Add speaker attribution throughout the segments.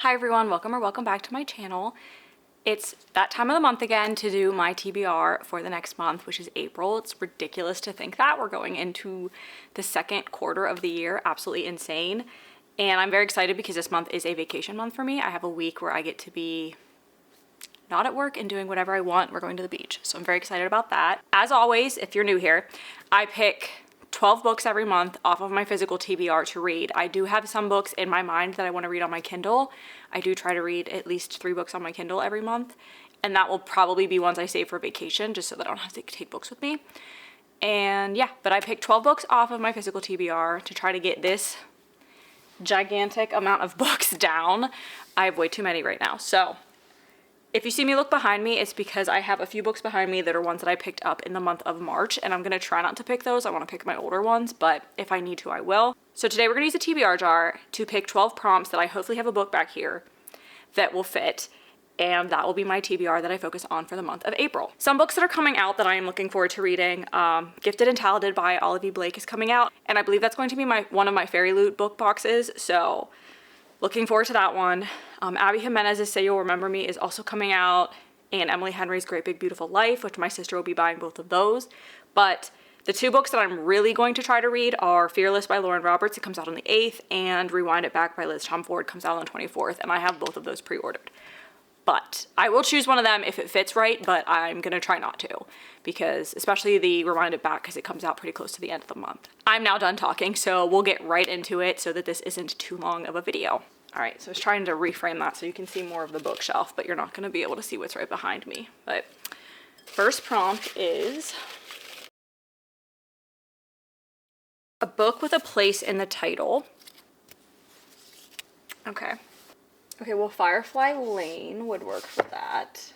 Speaker 1: Hi everyone, welcome back to my channel. It's that time of the month again to do my TBR for the next month, which is April. It's ridiculous to think that we're going into the second quarter of the year. Absolutely insane. And I'm very excited because this month is a vacation month for me. I have a week where I get to be not at work and doing whatever I want. We're going to the beach. So I'm very excited about that. As always, if you're new here, I pick 12 books every month off of my physical TBR to read. I do have some books in my mind that I want to read on my Kindle. I do try to read at least 3 books on my Kindle every month, and that will probably be ones I save for vacation just so that I don't have to take books with me. And yeah, but I picked 12 books off of my physical TBR to try to get this gigantic amount of books down. I have way too many right now. So if you see me look behind me, it's because I have a few books behind me that are ones that I picked up in the month of March, and I'm going to try not to pick those. I want to pick my older ones, but if I need to, I will. So today we're going to use a TBR jar to pick 12 prompts that I hopefully have a book back here that will fit, and that will be my TBR that I focus on for the month of April. Some books that are coming out that I am looking forward to reading, Gifted and Talented by Olivia Blake is coming out, and I believe that's going to be one of my Fairy Loot book boxes, so looking forward to that one. Abby Jimenez's Say You'll Remember Me is also coming out, and Emily Henry's Great Big Beautiful Life, which my sister will be buying both of those. But the 2 books that I'm really going to try to read are Fearless by Lauren Roberts, it comes out on the 8th, and Rewind It Back by Liz Tomford comes out on the 24th, and I have both of those pre-ordered. But I will choose one of them if it fits right, but I'm going to try not to, because especially the Rewind It Back, because it comes out pretty close to the end of the month. I'm now done talking, so we'll get right into it so that this isn't too long of a video. All right, so I was trying to reframe that so you can see more of the bookshelf, but you're not going to be able to see what's right behind me. But first prompt is a book with a place in the title. Okay, well, Firefly Lane would work for that.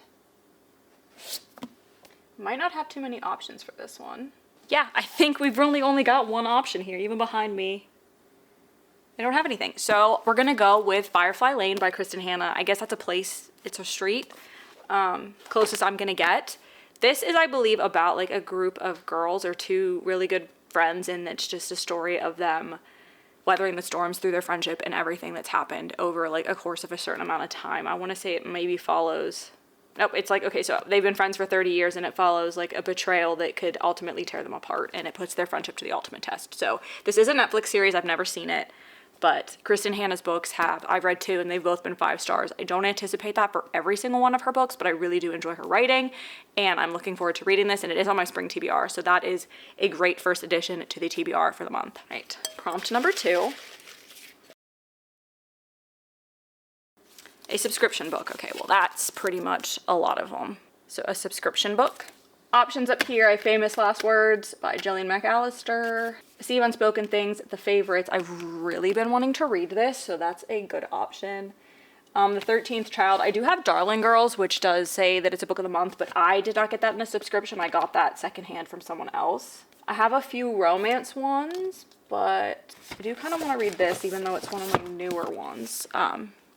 Speaker 1: Might not have too many options for this one. Yeah, I think we've really only got one option here, even behind me. I don't have anything. So we're gonna go with Firefly Lane by Kristen Hanna. I guess that's a place, it's a street. Closest I'm gonna get. This is, I believe, about like a group of girls or 2 really good friends, and it's just a story of them weathering the storms through their friendship and everything that's happened over like a course of a certain amount of time. I want to say it maybe follows, nope, it's like, okay, so they've been friends for 30 years and it follows like a betrayal that could ultimately tear them apart, and it puts their friendship to the ultimate test. So this is a Netflix series. I've never seen it, but Kristen Hanna's books I've read 2 and they've both been 5 stars. I don't anticipate that for every single one of her books, but I really do enjoy her writing, and I'm looking forward to reading this, and it is on my spring TBR, so that is a great first addition to the TBR for the month. All right, prompt number 2. A subscription book. Okay, well that's pretty much a lot of them. So a subscription book. Options up here, I Famous Last Words by Jillian McAllister. See Unspoken Things, The Favorites. I've really been wanting to read this, so that's a good option. The 13th Child. I do have Darling Girls, which does say that it's a book of the month, but I did not get that in a subscription. I got that secondhand from someone else. I have a few romance ones, but I do kind of want to read this, even though it's one of my newer ones.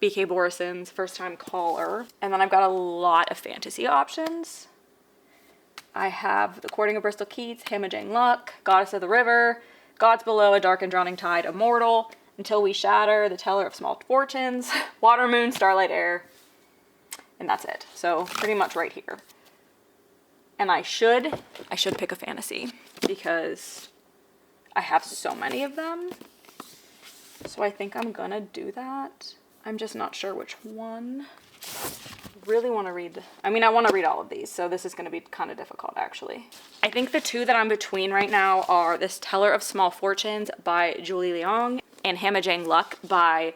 Speaker 1: B.K. Borison's First Time Caller. And then I've got a lot of fantasy options. I have The Courting of Bristol Keats, Hannah Jane Luck, Goddess of the River, Gods Below, A Dark and Drowning Tide, Immortal, Until We Shatter, The Teller of Small Fortunes, Water, Moon, Starlight, Air, and that's it. So pretty much right here. And I should pick a fantasy because I have so many of them. So I think I'm gonna do that. I'm just not sure which one. Really want to read, I want to read all of these, so this is going to be kind of difficult actually. I think the 2 that I'm between right now are This Teller of Small Fortunes by Julie Leong and Hannah Jane Luck by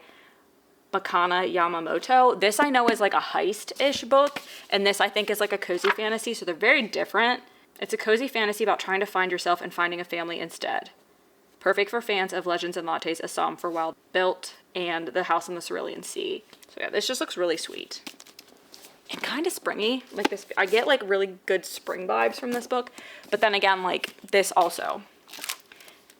Speaker 1: Makana Yamamoto. This I know is like a heist-ish book, and this I think is like a cozy fantasy, so they're very different. It's a cozy fantasy about trying to find yourself and finding a family instead. Perfect for fans of Legends and Lattes, A Psalm for Wild Built, and The House in the Cerulean Sea. So yeah, this just looks really sweet. And kind of springy, like this. I get like really good spring vibes from this book, but then again, like this also.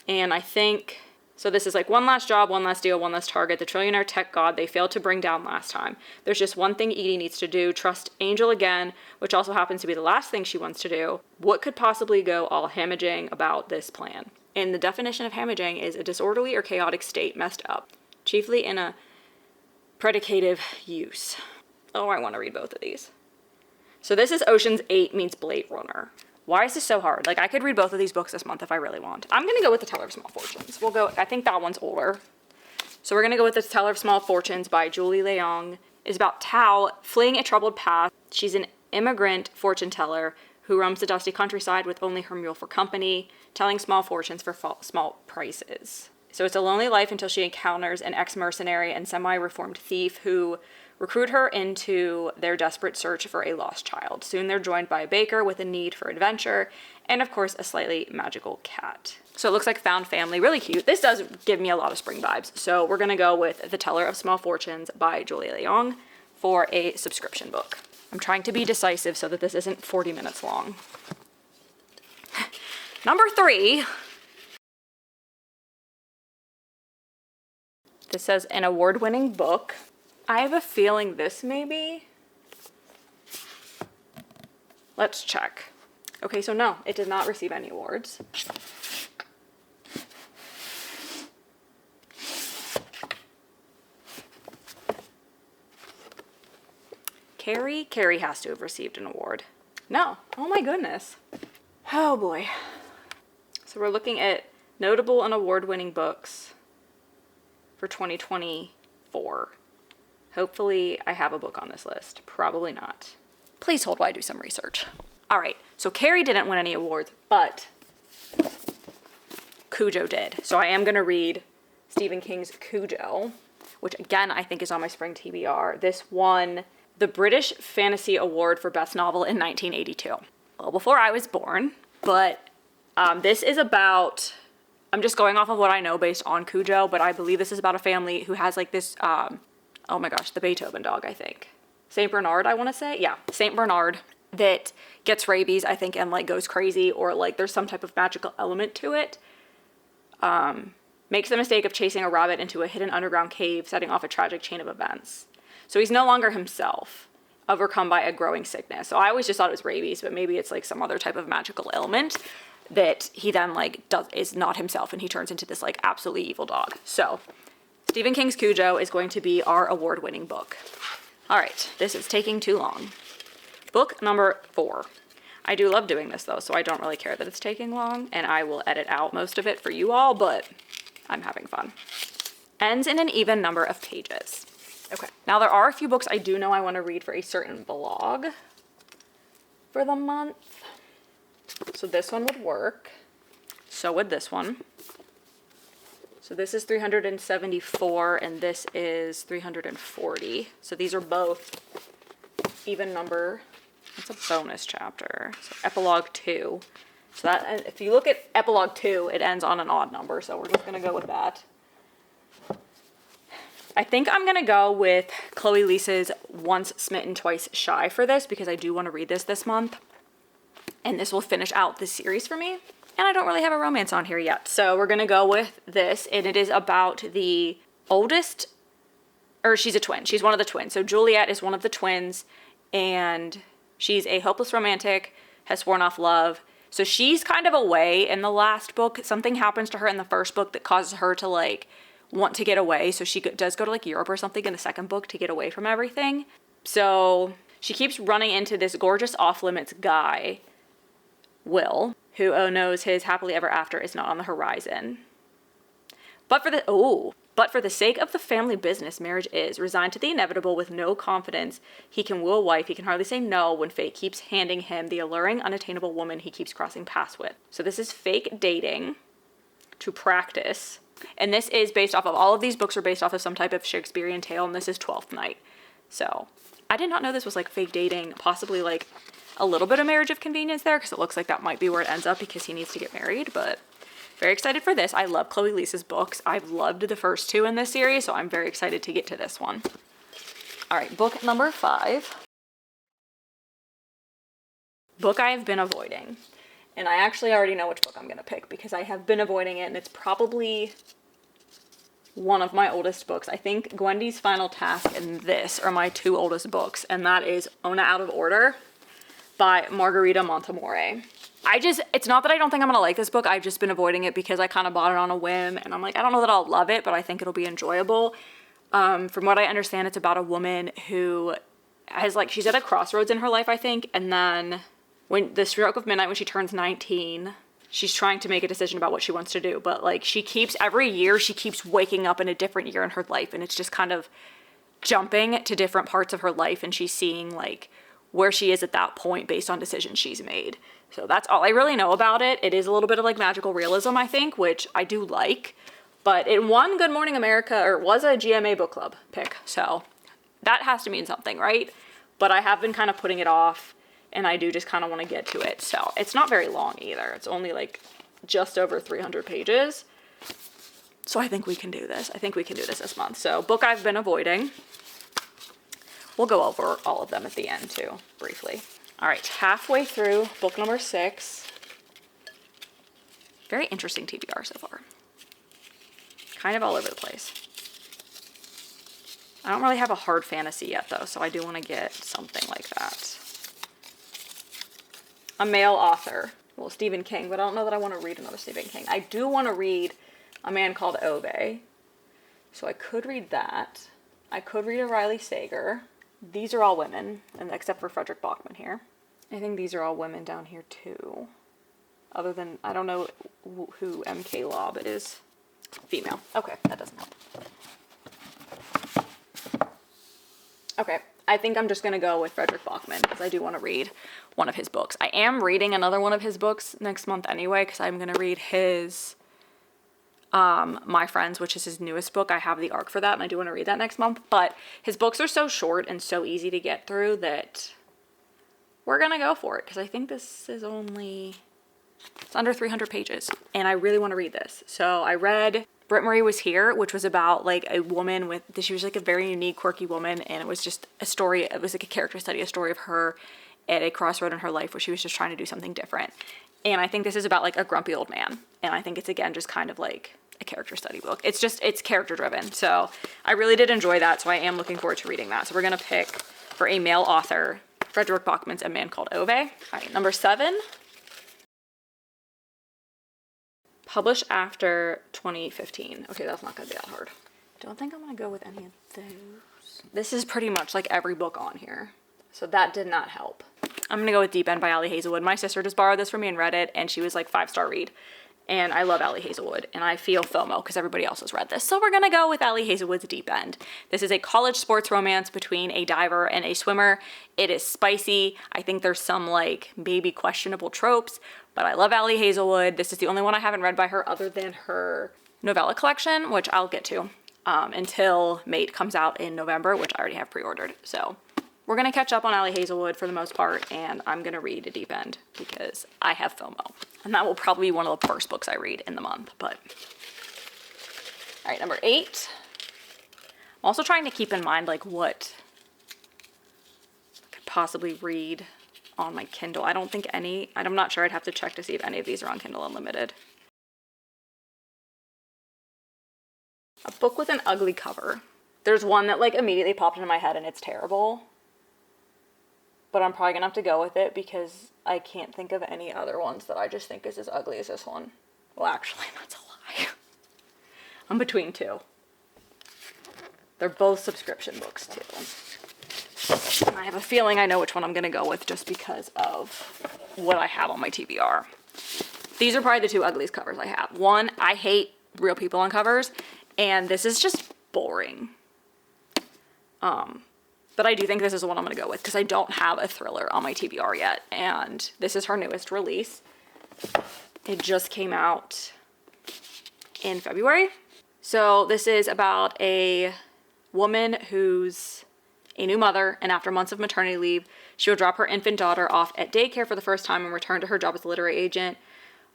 Speaker 1: And I think, so this is like one last job, one last deal, one last target, the trillionaire tech god they failed to bring down last time. There's just one thing Edie needs to do, trust Angel again, which also happens to be the last thing she wants to do. What could possibly go all hamajang about this plan? And the definition of hamajang is a disorderly or chaotic state messed up, chiefly in a Predicative use. Oh, I want to read both of these. So this is Ocean's 8 meets Blade Runner. Why is this so hard? Like, I could read both of these books this month if I really want. I'm going to go with The Teller of Small Fortunes. We'll go, I think that one's older. So we're going to go with The Teller of Small Fortunes by Julie Leong. It's about Tao fleeing a troubled past. She's an immigrant fortune teller who roams the dusty countryside with only her mule for company, telling small fortunes for small prices. So it's a lonely life until she encounters an ex-mercenary and semi-reformed thief who recruit her into their desperate search for a lost child. Soon they're joined by a baker with a need for adventure, and of course a slightly magical cat. So it looks like found family, really cute. This does give me a lot of spring vibes. So we're gonna go with The Teller of Small Fortunes by Julie Leong for a subscription book. I'm trying to be decisive so that this isn't 40 minutes long. Number 3. This says an award-winning book. I have a feeling this maybe. Let's check. Okay, so no, it did not receive any awards. Carrie? Carrie has to have received an award. No. Oh my goodness. Oh boy. So we're looking at notable and award-winning books for 2024. Hopefully I have a book on this list. Probably not. Please hold while I do some research. All right, so Carrie didn't win any awards, but Cujo did. So I am gonna read Stephen King's Cujo, which again, I think is on my spring TBR. This won the British Fantasy Award for Best Novel in 1982. Well, before I was born, but this is about, I'm just going off of what I know based on Cujo, but I believe this is about a family who has like this, oh my gosh, the Beethoven dog, I think. Saint Bernard, I want to say. Yeah, Saint Bernard that gets rabies, I think, and like goes crazy, or like there's some type of magical element to it. Makes the mistake of chasing a rabbit into a hidden underground cave, setting off a tragic chain of events. So he's no longer himself, overcome by a growing sickness. So I always just thought it was rabies, but maybe it's like some other type of magical ailment that he then like is not himself, and he turns into this like absolutely evil dog. So Stephen King's Cujo is going to be our award-winning book. All right, this is taking too long. Book number 4. I do love doing this though, so I don't really care that it's taking long, and I will edit out most of it for you all, but I'm having fun. Ends in an even number of pages. Okay, now there are a few books I do know I want to read for a certain vlog for the month. So this one would work. So would this one. So this is 374 and this is 340. So these are both even number. It's a bonus chapter. So epilogue 2. So that, if you look at epilogue 2, it ends on an odd number. So we're just going to go with that. I think I'm going to go with Chloe Lisa's Once Smitten, Twice Shy for this, because I do want to read this month. And this will finish out this series for me. And I don't really have a romance on here yet. So we're going to go with this. And it is about the oldest, or she's a twin. She's one of the twins. So Juliet is one of the twins. And she's a hopeless romantic, has sworn off love. So she's kind of away in the last book. Something happens to her in the first book that causes her to like want to get away. So she does go to like Europe or something in the second book to get away from everything. So she keeps running into this gorgeous off-limits guy, Will, who knows his happily ever after is not on the horizon. But for the sake of the family business marriage is, resigned to the inevitable with no confidence, he can woo a wife, he can hardly say no when fate keeps handing him the alluring, unattainable woman he keeps crossing paths with. So this is fake dating to practice. And this is based off of, all of these books are based off of some type of Shakespearean tale, and this is Twelfth Night. So I did not know this was like fake dating, possibly like a little bit of marriage of convenience there, because it looks like that might be where it ends up because he needs to get married, but very excited for this. I love Chloe Lisa's books. I've loved the first 2 in this series, so I'm very excited to get to this one. All right, book number 5. Book I have been avoiding. And I actually already know which book I'm going to pick because I have been avoiding it, and it's probably one of my oldest books. I think Gwendy's Final Task and this are my 2 oldest books, and that is Ona Out of Order by Margarita Montemore. It's not that I don't think I'm going to like this book. I've just been avoiding it because I kind of bought it on a whim, and I'm like, I don't know that I'll love it, but I think it'll be enjoyable. From what I understand, it's about a woman who has like, she's at a crossroads in her life, I think. And then when the stroke of midnight, when she turns 19, she's trying to make a decision about what she wants to do. But like every year she keeps waking up in a different year in her life. And it's just kind of jumping to different parts of her life. And she's seeing like where she is at that point based on decisions she's made. So that's all I really know about it. It is a little bit of like magical realism, I think, which I do like. But it won Good Morning America, or was a GMA book club pick. So that has to mean something, right? But I have been kind of putting it off, and I do just kind of want to get to it. So it's not very long either. It's only like just over 300 pages. So I think we can do this. I think we can do this month. So book I've been avoiding. We'll go over all of them at the end too, briefly. All right, halfway through book number 6. Very interesting TBR so far. Kind of all over the place. I don't really have a hard fantasy yet though, so I do want to get something like that. A male author. Well, Stephen King, but I don't know that I want to read another Stephen King. I do want to read A Man Called Ove. So I could read that. I could read a Riley Sager. These are all women, and except for Frederick Bachman here. I think these are all women down here too. Other than, I don't know who M.K. Lobb it is. Female. Okay, that doesn't help. Okay, I think I'm just going to go with Frederick Bachman because I do want to read one of his books. I am reading another one of his books next month anyway because I'm going to read his My Friends, which is his newest book. I have the arc for that and I do want to read that next month. But his books are so short and so easy to get through that we're going to go for it because I think this is only... It's under 300 pages, and I really want to read this. So I read Britt Marie Was Here, which was about like a woman with, she was like a very unique, quirky woman, and it was just a story, it was like a character study, a story of her at a crossroad in her life where she was just trying to do something different. And I think this is about like a grumpy old man, and I think it's again just kind of like a character study book. It's character driven, so I really did enjoy that, so I am looking forward to reading that. So we're going to pick for a male author, Frederick Bachman's A Man Called Ove. All right, number 7. Published after 2015. Okay, that's not going to be that hard. Don't think I'm going to go with any of those. This is pretty much like every book on here. So that did not help. I'm going to go with Deep End by Allie Hazelwood. My sister just borrowed this from me and read it, and she was like 5-star read. And I love Allie Hazelwood, and I feel FOMO because everybody else has read this. So we're going to go with Allie Hazelwood's Deep End. This is a college sports romance between a diver and a swimmer. It is spicy. I think there's some like maybe questionable tropes, but I love Allie Hazelwood. This is the only one I haven't read by her other than her novella collection, which I'll get to until Mate comes out in November, which I already have pre-ordered. So we're going to catch up on Allie Hazelwood for the most part, and I'm going to read A Deep End because I have FOMO. And that will probably be one of the first books I read in the month, but... All right, number 8. I'm also trying to keep in mind, like, what I could possibly read on my Kindle. I don't think any... I'm not sure. I'd have to check to see if any of these are on Kindle Unlimited. A book with an ugly cover. There's one that, like, immediately popped into my head, and it's terrible. But I'm probably going to have to go with it because I can't think of any other ones that I just think is as ugly as this one. Well, actually, that's a lie. I'm between 2. They're both subscription books, too. And I have a feeling I know which one I'm going to go with just because of what I have on my TBR. These are probably the 2 ugliest covers I have. One, I hate real people on covers, and this is just boring. But I do think this is the one I'm going to go with because I don't have a thriller on my TBR yet. And this is her newest release. It just came out in February. So this is about a woman who's a new mother, and after months of maternity leave, she will drop her infant daughter off at daycare for the first time and return to her job as a literary agent.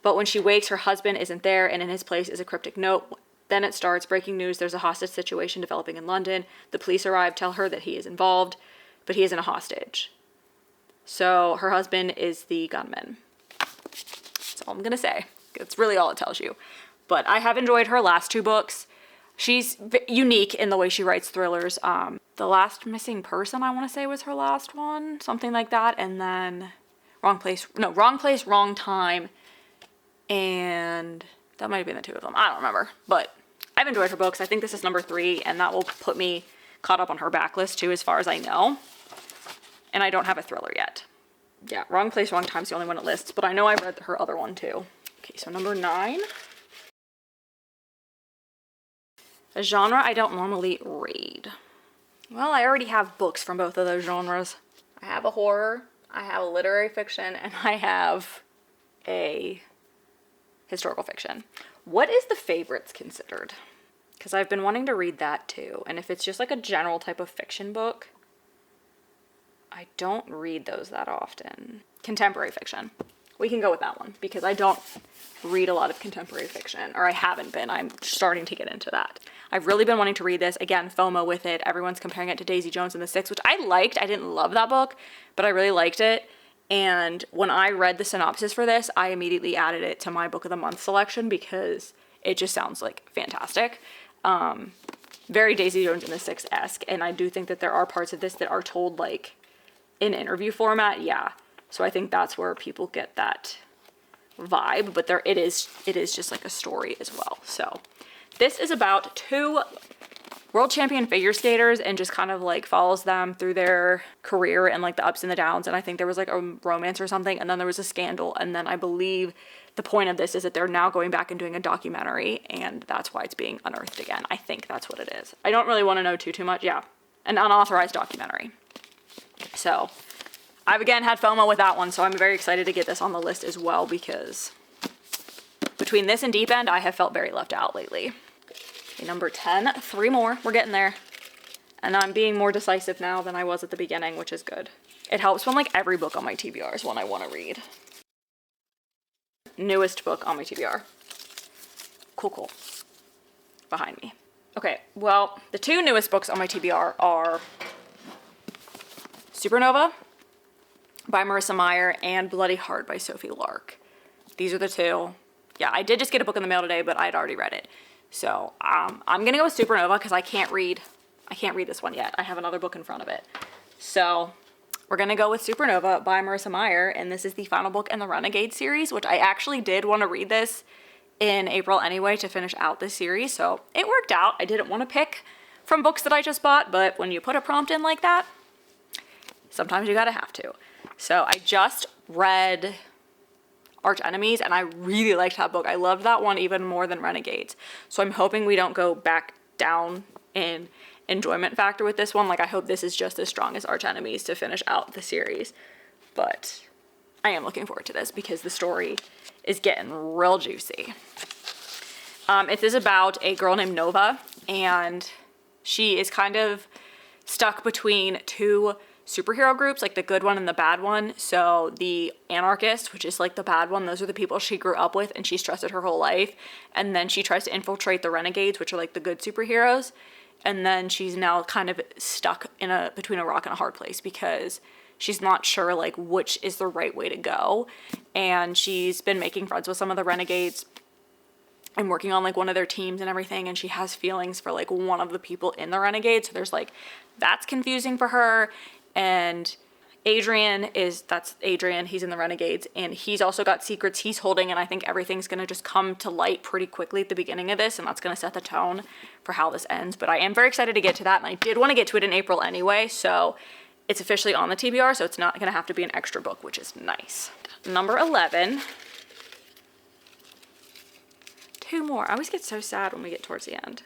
Speaker 1: But when she wakes, her husband isn't there, and in his place is a cryptic note. Then it starts. Breaking news, there's a hostage situation developing in London. The police arrive, tell her that he is involved, but he isn't a hostage. So her husband is the gunman. That's all I'm going to say. It's really all it tells you. But I have enjoyed her last 2 books. She's unique in the way she writes thrillers. The Last Missing Person, I want to say, was her last one. Something like that. And then Wrong Place, Wrong Time. And that might have been the 2 of them. I don't remember. But I've enjoyed her books. I think this is number 3, and that will put me caught up on her backlist too, as far as I know. And I don't have a thriller yet. Yeah, Wrong Place, Wrong Time is the only one it lists, but I know I read her other one too. Okay, so number 9. A genre I don't normally read. Well, I already have books from both of those genres. I have a horror, I have a literary fiction, and I have a historical fiction. What is the favorites considered? Because I've been wanting to read that too. And if it's just like a general type of fiction book, I don't read those that often. Contemporary fiction. We can go with that one because I don't read a lot of contemporary fiction, or I haven't been. I'm starting to get into that. I've really been wanting to read this. Again, FOMO with it. Everyone's comparing it to Daisy Jones and the Six, which I liked. I didn't love that book, but I really liked it. And when I read the synopsis for this, I immediately added it to my book of the month selection because it just sounds like fantastic. Very Daisy Jones and the Six-esque. And I do think that there are parts of this that are told like in interview format. Yeah. So I think that's where people get that vibe, but it is just like a story as well. So this is about 2 world champion figure skaters and just kind of like follows them through their career and like the ups and the downs. And I think there was like a romance or something, and then there was a scandal. And then I believe the point of this is that they're now going back and doing a documentary, and that's why it's being unearthed again. I think that's what it is. I don't really want to know too much. Yeah. An unauthorized documentary. So I've again had FOMO with that one, so I'm very excited to get this on the list as well, because between this and Deep End, I have felt very left out lately. Okay, number 10, 3 more. We're getting there. And I'm being more decisive now than I was at the beginning, which is good. It helps when like every book on my TBR is one I want to read. Newest book on my TBR. Cool. Behind me. Okay, well, the 2 newest books on my TBR are Supernova by Marissa Meyer and Bloody Heart by Sophie Lark. These are the 2. Yeah, I did just get a book in the mail today, but I'd already read it. So I'm gonna go with Supernova because I can't read this one yet. I have another book in front of it. So we're gonna go with Supernova by Marissa Meyer, and this is the final book in the Renegade series, which I actually did want to read this in April anyway to finish out this series. So it worked out. I didn't want to pick from books that I just bought, but when you put a prompt in like that, sometimes you gotta have to. So I just read Arch Enemies, and I really liked that book. I loved that one even more than Renegades. So I'm hoping we don't go back down in enjoyment factor with this one. Like, I hope this is just as strong as Arch Enemies to finish out the series. But I am looking forward to this because the story is getting real juicy. It is about a girl named Nova, and she is kind of stuck between 2 superhero groups, like the good one and the bad one. So the anarchist, which is like the bad one, those are the people she grew up with and she's trusted her whole life. And then she tries to infiltrate the renegades, which are like the good superheroes. And then she's now kind of stuck in between a rock and a hard place because she's not sure like which is the right way to go. And she's been making friends with some of the renegades and working on like one of their teams and everything, and she has feelings for like one of the people in the renegades. So there's like, that's confusing for her. And that's Adrian, he's in the Renegades, and he's also got secrets he's holding, and I think everything's going to just come to light pretty quickly at the beginning of this, and that's going to set the tone for how this ends. But I am very excited to get to that, and I did want to get to it in April anyway, so it's officially on the TBR, so it's not going to have to be an extra book, which is nice. Number 11. 2 more. I always get so sad when we get towards the end.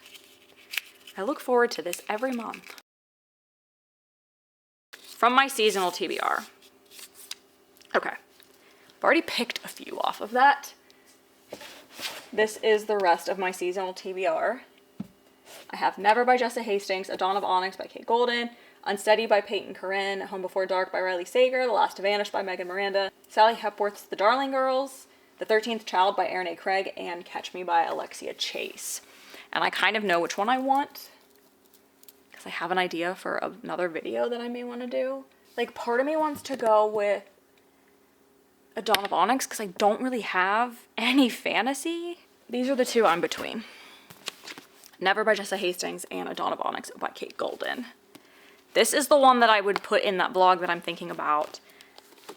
Speaker 1: I look forward to this every month. From my seasonal TBR. Okay. I've already picked a few off of that. This is the rest of my seasonal TBR. I have Never by Jessa Hastings, A Dawn of Onyx by Kate Golden, Unsteady by Peyton Corinne, Home Before Dark by Riley Sager, The Last to Vanish by Megan Miranda, Sally Hepworth's The Darling Girls, The 13th Child by Erin A. Craig, and Catch Me by Alexia Chase. And I kind of know which one I want, because I have an idea for another video that I may want to do. Like, part of me wants to go with A Dawn of Onyx, because I don't really have any fantasy. These are the 2 I'm between. Never by Jessa Hastings and A Dawn of Onyx by Kate Golden. This is the one that I would put in that blog that I'm thinking about,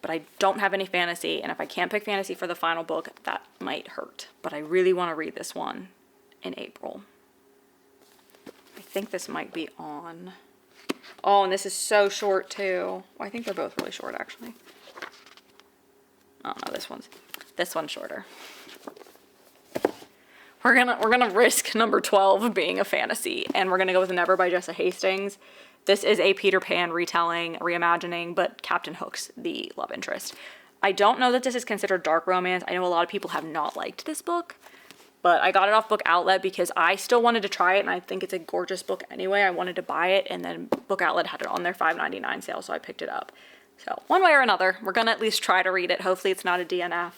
Speaker 1: but I don't have any fantasy, and if I can't pick fantasy for the final book, that might hurt. But I really want to read this one in April. I think this might be on. Oh, and this is so short too. Well, I think they're both really short actually. Oh no, this one's shorter. We're gonna risk number 12 being a fantasy, and we're gonna go with Never by Jessa Hastings. This is a Peter Pan retelling, reimagining, but Captain Hook's the love interest. I don't know that this is considered dark romance. I know a lot of people have not liked this book, but I got it off Book Outlet because I still wanted to try it, and I think it's a gorgeous book anyway. I wanted to buy it, and then Book Outlet had it on their $5.99 sale, so I picked it up. So one way or another, we're gonna at least try to read it. Hopefully it's not a DNF.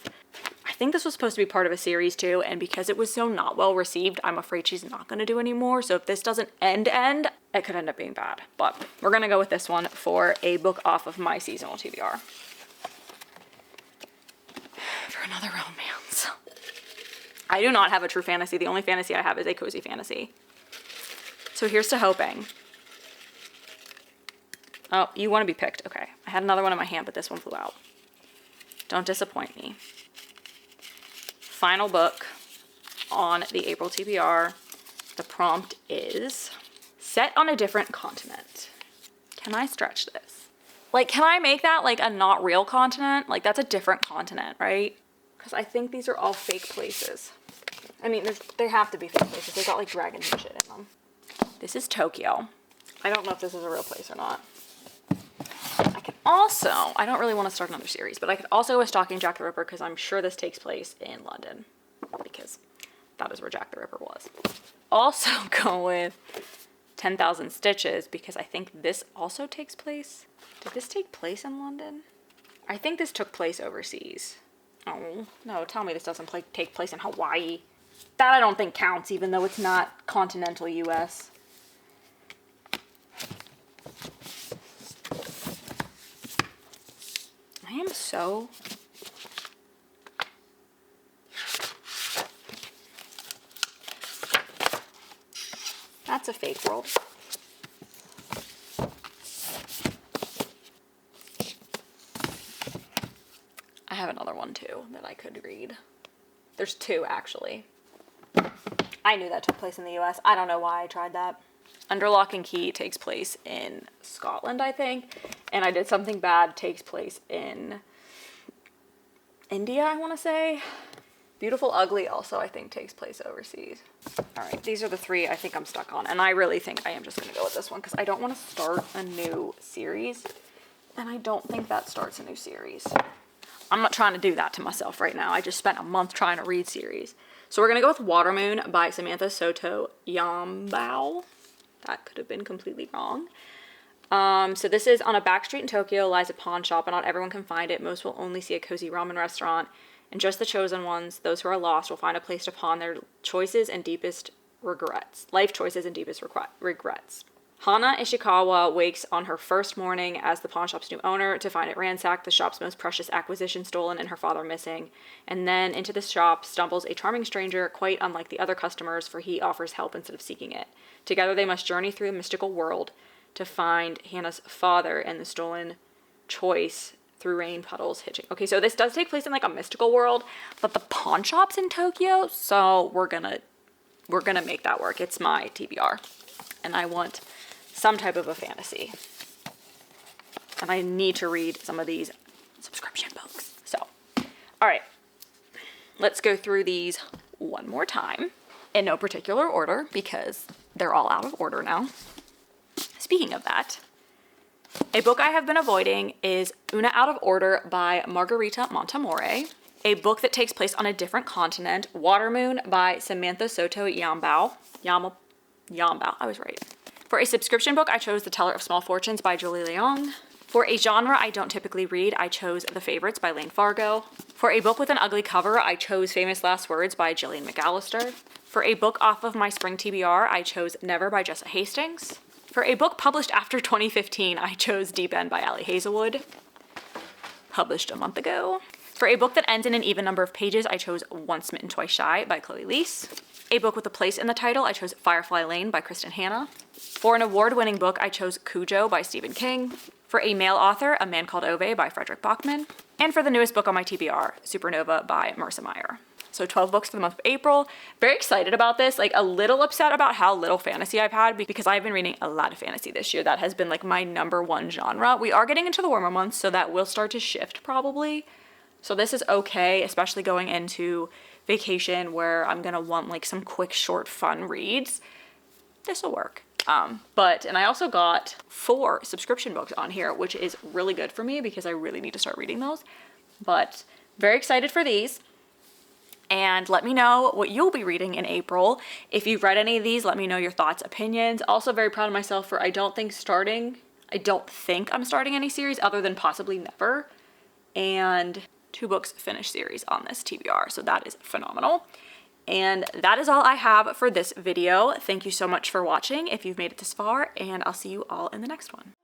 Speaker 1: I think this was supposed to be part of a series too, and because it was so not well received, I'm afraid she's not gonna do anymore. So if this doesn't end, it could end up being bad. But we're gonna go with this one for a book off of my seasonal TBR. For another romance. I do not have a true fantasy. The only fantasy I have is a cozy fantasy. So here's to hoping. Oh, you want to be picked. Okay. I had another one in my hand, but this one flew out. Don't disappoint me. Final book on the April TBR. The prompt is set on a different continent. Can I stretch this? Like, can I make that like a not real continent? Like, that's a different continent, right? Because I think these are all fake places. I mean, they have to be fake places. They've got like dragons and shit in them. This is Tokyo. I don't know if this is a real place or not. I can also, I don't really want to start another series, but I could also go with Stalking Jack the Ripper because I'm sure this takes place in London because that is where Jack the Ripper was. Also go with 10,000 Stitches because I think this also takes place. Did this take place in London? I think this took place overseas. Oh, no, tell me this doesn't take place in Hawaii. That I don't think counts even though it's not continental US. I am so... That's a fake world. I have another one too that I could read. There's two actually. I knew that took place in the US. I don't know why I tried that. Under Lock and Key takes place in Scotland, I think. And I Did Something Bad takes place in India, I want to say. Beautiful Ugly also, I think, takes place overseas. All right, these are the three I think I'm stuck on. And I really think I am just going to go with this one because I don't want to start a new series. And I don't think that starts a new series. I'm not trying to do that to myself right now. I just spent a month trying to read series. So we're going to go with Watermoon by Samantha Soto Yambao. That could have been completely wrong. So this is on a back street in Tokyo, lies a pawn shop, and not everyone can find it. Most will only see a cozy ramen restaurant, and just the chosen ones, those who are lost, will find a place to pawn their choices and deepest regrets. Life choices and deepest regrets. Hana Ishikawa wakes on her first morning as the pawn shop's new owner to find it ransacked, the shop's most precious acquisition stolen, and her father missing. And then into the shop stumbles a charming stranger, quite unlike the other customers, for he offers help instead of seeking it. Together they must journey through a mystical world to find Hannah's father and the stolen choice through rain puddles hitching. Okay, so this does take place in like a mystical world, but the pawn shop's in Tokyo, so we're gonna make that work. It's my TBR, and I want some type of a fantasy, and I need to read some of these subscription books. So, all right, let's go through these one more time in no particular order because they're all out of order now. Speaking of that, a book I have been avoiding is Una Out of Order by Margarita Montemore. A book that takes place on a different continent, Watermoon by Samantha Soto Yambao. Yambao, I was right. For a subscription book, I chose The Teller of Small Fortunes by Julie Leong. For a genre I don't typically read, I chose The Favorites by Lane Fargo. For a book with an ugly cover, I chose Famous Last Words by Jillian McAllister. For a book off of my spring TBR, I chose Never by Jessa Hastings. For a book published after 2015, I chose Deep End by Ali Hazelwood, published a month ago. For a book that ends in an even number of pages, I chose Once Smitten, Twice Shy by Chloe Leese. A book with a place in the title, I chose Firefly Lane by Kristen Hanna. For an award-winning book, I chose Cujo by Stephen King. For a male author, A Man Called Ove by Frederick Bachman. And for the newest book on my TBR, Supernova by Marissa Meyer. So 12 books for the month of April. Very excited about this. Like a little upset about how little fantasy I've had because I've been reading a lot of fantasy this year. That has been like my #1 genre. We are getting into the warmer months, so that will start to shift probably. So this is okay, especially going into vacation where I'm gonna want like some quick, short, fun reads. This will work. And I also got 4 subscription books on here, which is really good for me because I really need to start reading those. But very excited for these. And let me know what you'll be reading in April. If you've read any of these, let me know your thoughts, opinions. Also very proud of myself for I don't think I'm starting any series other than possibly Never. And 2 books finished series on this TBR. So that is phenomenal. And that is all I have for this video. Thank you so much for watching if you've made it this far, and I'll see you all in the next one.